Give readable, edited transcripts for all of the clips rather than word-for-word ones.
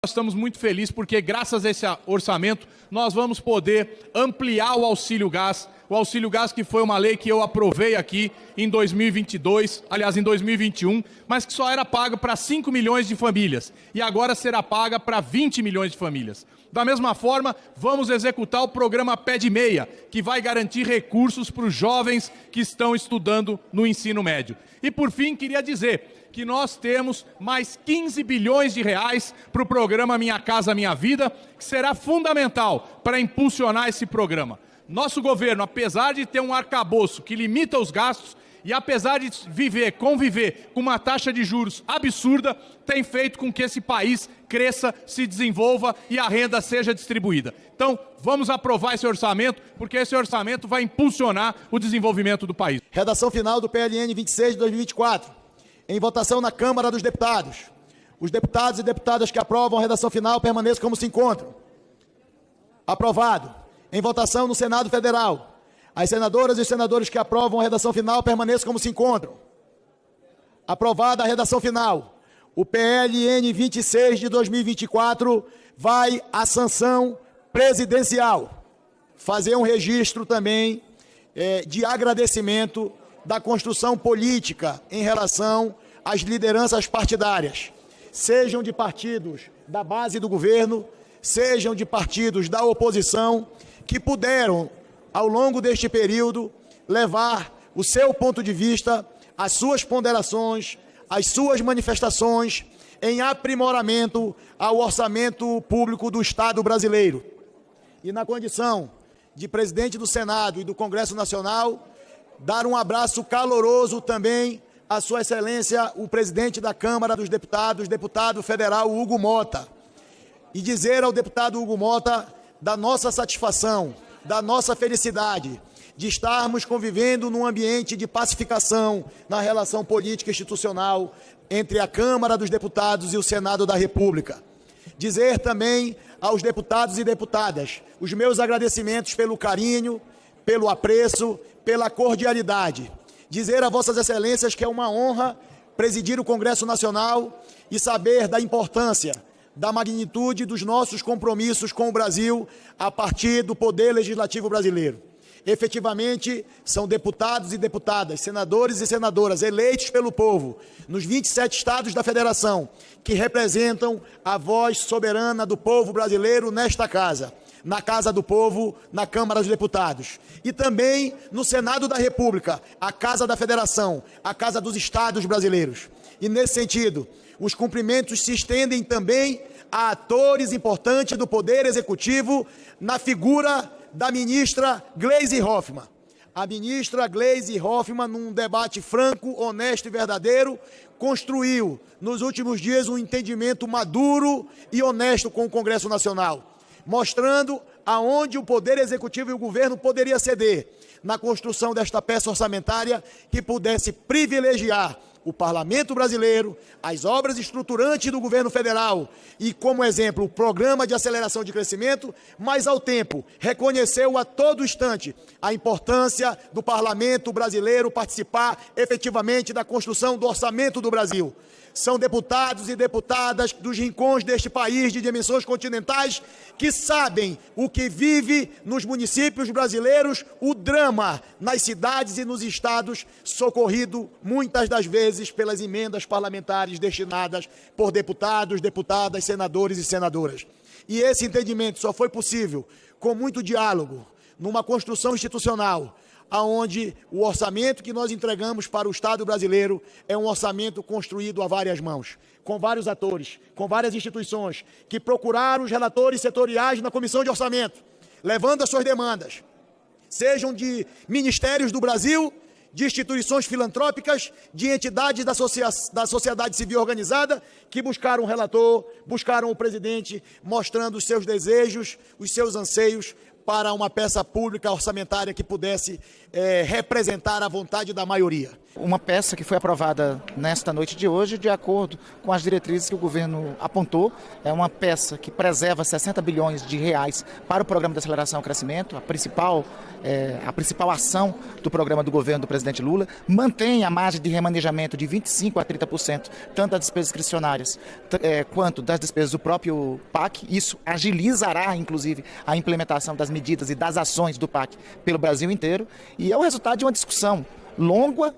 Nós estamos muito felizes porque, graças a esse orçamento, nós vamos poder ampliar o auxílio gás que foi uma lei que eu aprovei aqui em 2022, aliás, em 2021, mas que só era paga para 5 milhões de famílias e agora será paga para 20 milhões de famílias. Da mesma forma, vamos executar o programa Pé de Meia, que vai garantir recursos para os jovens que estão estudando no ensino médio. E, por fim, queria dizer que nós temos mais 15 bilhões de reais para o programa Minha Casa Minha Vida, que será fundamental para impulsionar esse programa. Nosso governo, apesar de ter um arcabouço que limita os gastos e apesar de conviver com uma taxa de juros absurda, tem feito com que esse país cresça, se desenvolva e a renda seja distribuída. Então, vamos aprovar esse orçamento, porque esse orçamento vai impulsionar o desenvolvimento do país. Redação final do PLN 26 de 2024. Em votação na Câmara dos Deputados. Os deputados e deputadas que aprovam a redação final permaneçam como se encontram. Aprovado. Em votação no Senado Federal. As senadoras e os senadores que aprovam a redação final permaneçam como se encontram. Aprovada a redação final. O PLN 26 de 2024 vai à sanção presidencial. Fazer um registro também de agradecimento da construção política em relação às lideranças partidárias, sejam de partidos da base do governo, sejam de partidos da oposição, que puderam, ao longo deste período, levar o seu ponto de vista, as suas ponderações, as suas manifestações em aprimoramento ao orçamento público do Estado brasileiro. E na condição de presidente do Senado e do Congresso Nacional, dar um abraço caloroso também à Sua Excelência, o presidente da Câmara dos Deputados, deputado federal Hugo Mota, e dizer ao deputado Hugo Mota da nossa satisfação, da nossa felicidade de estarmos convivendo num ambiente de pacificação na relação política e institucional entre a Câmara dos Deputados e o Senado da República. Dizer também aos deputados e deputadas os meus agradecimentos pelo carinho, pelo apreço, pela cordialidade. Dizer a Vossas Excelências que é uma honra presidir o Congresso Nacional e saber da importância, da magnitude dos nossos compromissos com o Brasil a partir do Poder Legislativo brasileiro. Efetivamente, são deputados e deputadas, senadores e senadoras eleitos pelo povo nos 27 estados da Federação que representam a voz soberana do povo brasileiro nesta casa. Na Casa do Povo, na Câmara dos Deputados. E também no Senado da República, a Casa da Federação, a Casa dos Estados brasileiros. E nesse sentido, os cumprimentos se estendem também a atores importantes do Poder Executivo na figura da ministra Gleisi Hoffmann. A ministra Gleisi Hoffmann, num debate franco, honesto e verdadeiro, construiu nos últimos dias um entendimento maduro e honesto com o Congresso Nacional, mostrando aonde o Poder Executivo e o governo poderia ceder na construção desta peça orçamentária que pudesse privilegiar o Parlamento brasileiro, as obras estruturantes do governo federal e, como exemplo, o Programa de Aceleração de Crescimento, mas, ao tempo, reconheceu a todo instante a importância do Parlamento brasileiro participar efetivamente da construção do orçamento do Brasil. São deputados e deputadas dos rincões deste país de dimensões continentais que sabem o que vive nos municípios brasileiros, o drama nas cidades e nos estados, socorrido muitas das vezes pelas emendas parlamentares destinadas por deputados, deputadas, senadores e senadoras. E esse entendimento só foi possível com muito diálogo, numa construção institucional, aonde o orçamento que nós entregamos para o Estado brasileiro é um orçamento construído a várias mãos, com vários atores, com várias instituições, que procuraram os relatores setoriais na Comissão de Orçamento, levando as suas demandas, sejam de ministérios do Brasil, de instituições filantrópicas, de entidades da sociedade civil organizada, que buscaram um relator, buscaram o presidente, mostrando os seus desejos, os seus anseios, para uma peça pública orçamentária que pudesse representar a vontade da maioria. Uma peça que foi aprovada nesta noite de hoje, de acordo com as diretrizes que o governo apontou. É uma peça que preserva 60 bilhões de reais para o Programa de Aceleração ao Crescimento, a principal ação do programa do governo do presidente Lula. Mantém a margem de remanejamento de 25% a 30%, tanto das despesas discricionárias quanto das despesas do próprio PAC. Isso agilizará, inclusive, a implementação das medidas e das ações do PAC pelo Brasil inteiro. E é o resultado de uma discussão longa,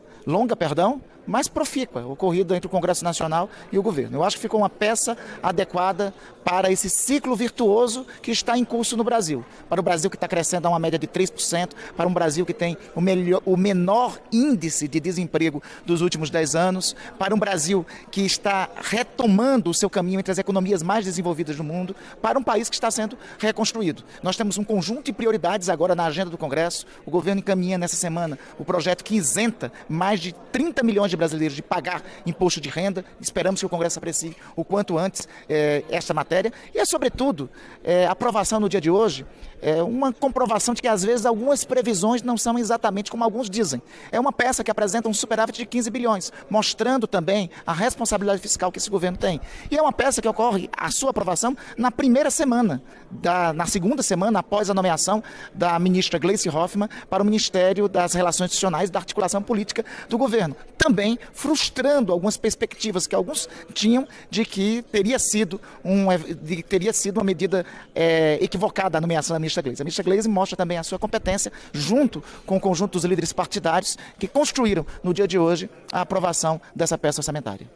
mas profícua, ocorrida entre o Congresso Nacional e o governo. Eu acho que ficou uma peça adequada para esse ciclo virtuoso que está em curso no Brasil. Para o Brasil que está crescendo a uma média de 3%, para um Brasil que tem o menor índice de desemprego dos últimos 10 anos, para um Brasil que está retomando o seu caminho entre as economias mais desenvolvidas do mundo, para um país que está sendo reconstruído. Nós temos um conjunto de prioridades agora na agenda do Congresso. O governo encaminha nessa semana o projeto que isenta mais de 30 milhões de brasileiros de pagar imposto de renda. Esperamos que o Congresso aprecie o quanto antes esta matéria. E sobretudo, a aprovação no dia de hoje é uma comprovação de que, às vezes, algumas previsões não são exatamente como alguns dizem. É uma peça que apresenta um superávit de 15 bilhões, mostrando também a responsabilidade fiscal que esse governo tem. E é uma peça que ocorre, a sua aprovação, na segunda semana após a nomeação da ministra Gleice Hoffmann para o Ministério das Relações Institucionais e da Articulação Política do governo. Também frustrando algumas perspectivas que alguns tinham de que teria sido uma medida equivocada a nomeação da ministra Gleice. A ministra Gleice mostra também a sua competência junto com o conjunto dos líderes partidários que construíram no dia de hoje a aprovação dessa peça orçamentária.